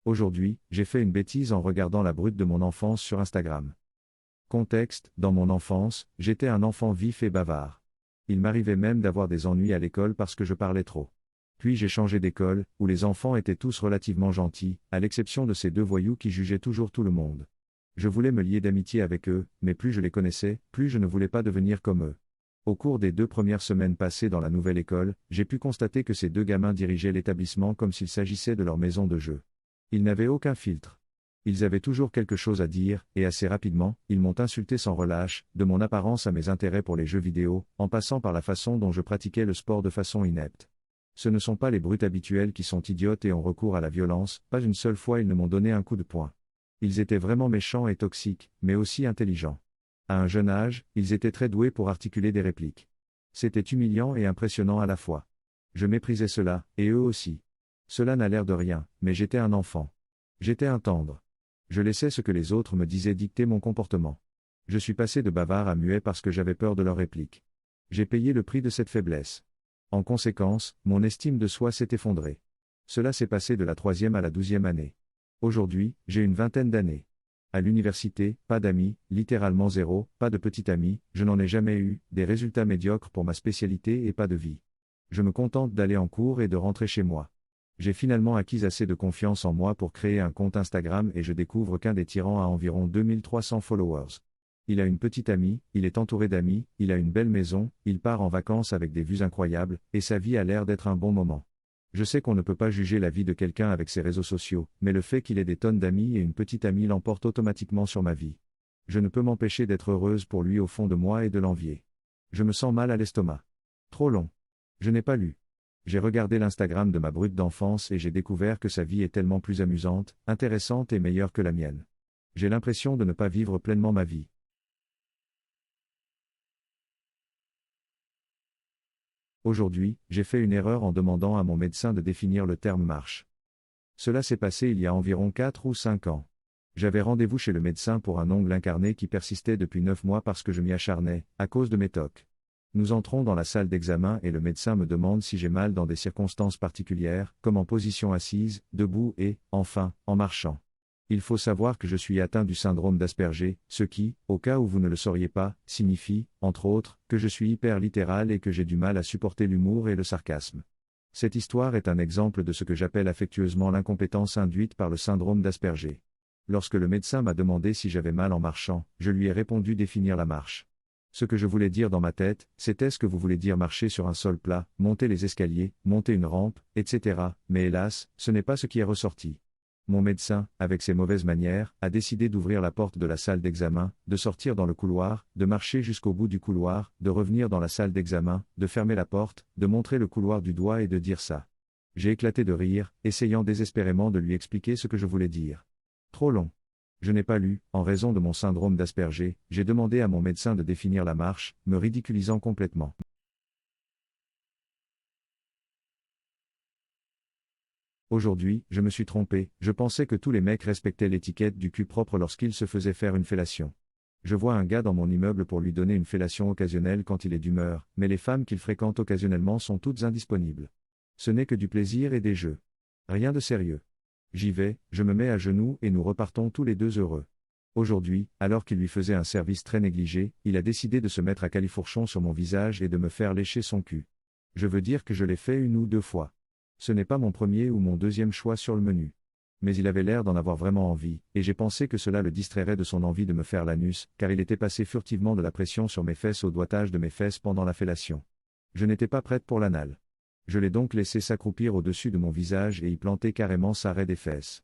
Aujourd'hui, j'ai fait une bêtise en regardant la brute de mon enfance sur Instagram. Contexte, dans mon enfance, j'étais un enfant vif et bavard. Il m'arrivait même d'avoir des ennuis à l'école parce que je parlais trop. Puis j'ai changé d'école, où les enfants étaient tous relativement gentils, à l'exception de ces deux voyous qui jugeaient toujours tout le monde. Je voulais me lier d'amitié avec eux, mais plus je les connaissais, plus je ne voulais pas devenir comme eux. Au cours des 2 premières semaines passées dans la nouvelle école, j'ai pu constater que ces deux gamins dirigeaient l'établissement comme s'il s'agissait de leur maison de jeu. Ils n'avaient aucun filtre. Ils avaient toujours quelque chose à dire, et assez rapidement, ils m'ont insulté sans relâche, de mon apparence à mes intérêts pour les jeux vidéo, en passant par la façon dont je pratiquais le sport de façon inepte. Ce ne sont pas les brutes habituelles qui sont idiotes et ont recours à la violence, pas une seule fois ils ne m'ont donné un coup de poing. Ils étaient vraiment méchants et toxiques, mais aussi intelligents. À un jeune âge, ils étaient très doués pour articuler des répliques. C'était humiliant et impressionnant à la fois. Je méprisais cela, et eux aussi. Cela n'a l'air de rien, mais j'étais un enfant. J'étais un tendre. Je laissais ce que les autres me disaient dicter mon comportement. Je suis passé de bavard à muet parce que j'avais peur de leurs répliques. J'ai payé le prix de cette faiblesse. En conséquence, mon estime de soi s'est effondrée. Cela s'est passé de la 3e à la 12e année. Aujourd'hui, j'ai une vingtaine d'années. À l'université, pas d'amis, littéralement zéro, pas de petit ami, je n'en ai jamais eu, des résultats médiocres pour ma spécialité et pas de vie. Je me contente d'aller en cours et de rentrer chez moi. J'ai finalement acquis assez de confiance en moi pour créer un compte Instagram et je découvre qu'un des tyrans a environ 2300 followers. Il a une petite amie, il est entouré d'amis, il a une belle maison, il part en vacances avec des vues incroyables, et sa vie a l'air d'être un bon moment. Je sais qu'on ne peut pas juger la vie de quelqu'un avec ses réseaux sociaux, mais le fait qu'il ait des tonnes d'amis et une petite amie l'emporte automatiquement sur ma vie. Je ne peux m'empêcher d'être heureuse pour lui au fond de moi et de l'envier. Je me sens mal à l'estomac. Trop long. Je n'ai pas lu. J'ai regardé l'Instagram de ma brute d'enfance et j'ai découvert que sa vie est tellement plus amusante, intéressante et meilleure que la mienne. J'ai l'impression de ne pas vivre pleinement ma vie. Aujourd'hui, j'ai fait une erreur en demandant à mon médecin de définir le terme marche. Cela s'est passé il y a environ 4 ou 5 ans. J'avais rendez-vous chez le médecin pour un ongle incarné qui persistait depuis 9 mois parce que je m'y acharnais, à cause de mes tocs. Nous entrons dans la salle d'examen et le médecin me demande si j'ai mal dans des circonstances particulières, comme en position assise, debout et, enfin, en marchant. Il faut savoir que je suis atteint du syndrome d'Asperger, ce qui, au cas où vous ne le sauriez pas, signifie, entre autres, que je suis hyper littéral et que j'ai du mal à supporter l'humour et le sarcasme. Cette histoire est un exemple de ce que j'appelle affectueusement l'incompétence induite par le syndrome d'Asperger. Lorsque le médecin m'a demandé si j'avais mal en marchant, je lui ai répondu définir la marche. Ce que je voulais dire dans ma tête, c'était ce que vous voulez dire marcher sur un sol plat, monter les escaliers, monter une rampe, etc., mais hélas, ce n'est pas ce qui est ressorti. Mon médecin, avec ses mauvaises manières, a décidé d'ouvrir la porte de la salle d'examen, de sortir dans le couloir, de marcher jusqu'au bout du couloir, de revenir dans la salle d'examen, de fermer la porte, de montrer le couloir du doigt et de dire ça. J'ai éclaté de rire, essayant désespérément de lui expliquer ce que je voulais dire. Trop long. Je n'ai pas lu, en raison de mon syndrome d'Asperger, j'ai demandé à mon médecin de définir la marche, me ridiculisant complètement. Aujourd'hui, je me suis trompé, je pensais que tous les mecs respectaient l'étiquette du cul propre lorsqu'ils se faisaient faire une fellation. Je vois un gars dans mon immeuble pour lui donner une fellation occasionnelle quand il est d'humeur, mais les femmes qu'il fréquente occasionnellement sont toutes indisponibles. Ce n'est que du plaisir et des jeux. Rien de sérieux. J'y vais, je me mets à genoux et nous repartons tous les deux heureux. Aujourd'hui, alors qu'il lui faisait un service très négligé, il a décidé de se mettre à califourchon sur mon visage et de me faire lécher son cul. Je veux dire que je l'ai fait 1 ou 2 fois. Ce n'est pas mon premier ou mon deuxième choix sur le menu. Mais il avait l'air d'en avoir vraiment envie, et j'ai pensé que cela le distrairait de son envie de me faire l'anus, car il était passé furtivement de la pression sur mes fesses au doigtage de mes fesses pendant la fellation. Je n'étais pas prête pour l'anal. Je l'ai donc laissé s'accroupir au-dessus de mon visage et y planter carrément sa raie des fesses.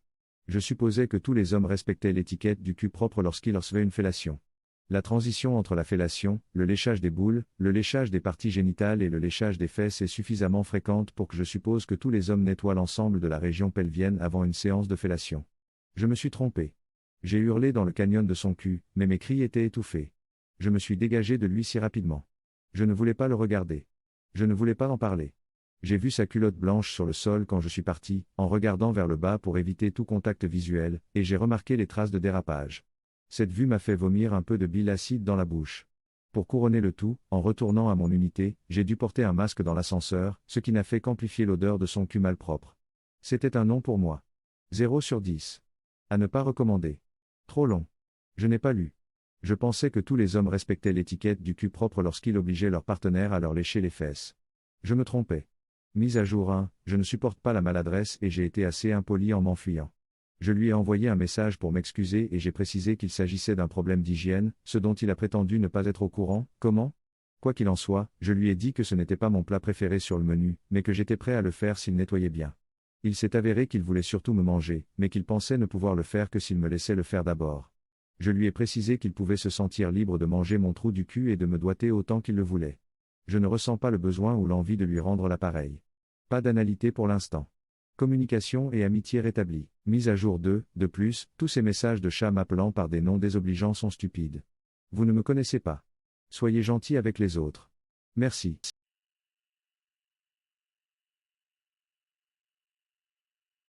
Je supposais que tous les hommes respectaient l'étiquette du cul propre lorsqu'ils recevaient une fellation. La transition entre la fellation, le léchage des boules, le léchage des parties génitales et le léchage des fesses est suffisamment fréquente pour que je suppose que tous les hommes nettoient l'ensemble de la région pelvienne avant une séance de fellation. Je me suis trompé. J'ai hurlé dans le canyon de son cul, mais mes cris étaient étouffés. Je me suis dégagé de lui si rapidement. Je ne voulais pas le regarder. Je ne voulais pas en parler. J'ai vu sa culotte blanche sur le sol quand je suis parti, en regardant vers le bas pour éviter tout contact visuel, et j'ai remarqué les traces de dérapage. Cette vue m'a fait vomir un peu de bile acide dans la bouche. Pour couronner le tout, en retournant à mon unité, j'ai dû porter un masque dans l'ascenseur, ce qui n'a fait qu'amplifier l'odeur de son cul malpropre. C'était un non pour moi. 0 sur 10. À ne pas recommander. Trop long. Je n'ai pas lu. Je pensais que tous les hommes respectaient l'étiquette du cul propre lorsqu'ils obligeaient leur partenaire à leur lécher les fesses. Je me trompais. Mise à jour 1, je ne supporte pas la maladresse et j'ai été assez impoli en m'enfuyant. Je lui ai envoyé un message pour m'excuser et j'ai précisé qu'il s'agissait d'un problème d'hygiène, ce dont il a prétendu ne pas être au courant. Comment ? Quoi qu'il en soit, je lui ai dit que ce n'était pas mon plat préféré sur le menu, mais que j'étais prêt à le faire s'il nettoyait bien. Il s'est avéré qu'il voulait surtout me manger, mais qu'il pensait ne pouvoir le faire que s'il me laissait le faire d'abord. Je lui ai précisé qu'il pouvait se sentir libre de manger mon trou du cul et de me doiter autant qu'il le voulait. Je ne ressens pas le besoin ou l'envie de lui rendre l'appareil. Pas d'analité pour l'instant. Communication et amitié rétablie. Mise à jour 2, de plus, tous ces messages de chat m'appelant par des noms désobligeants sont stupides. Vous ne me connaissez pas. Soyez gentil avec les autres. Merci.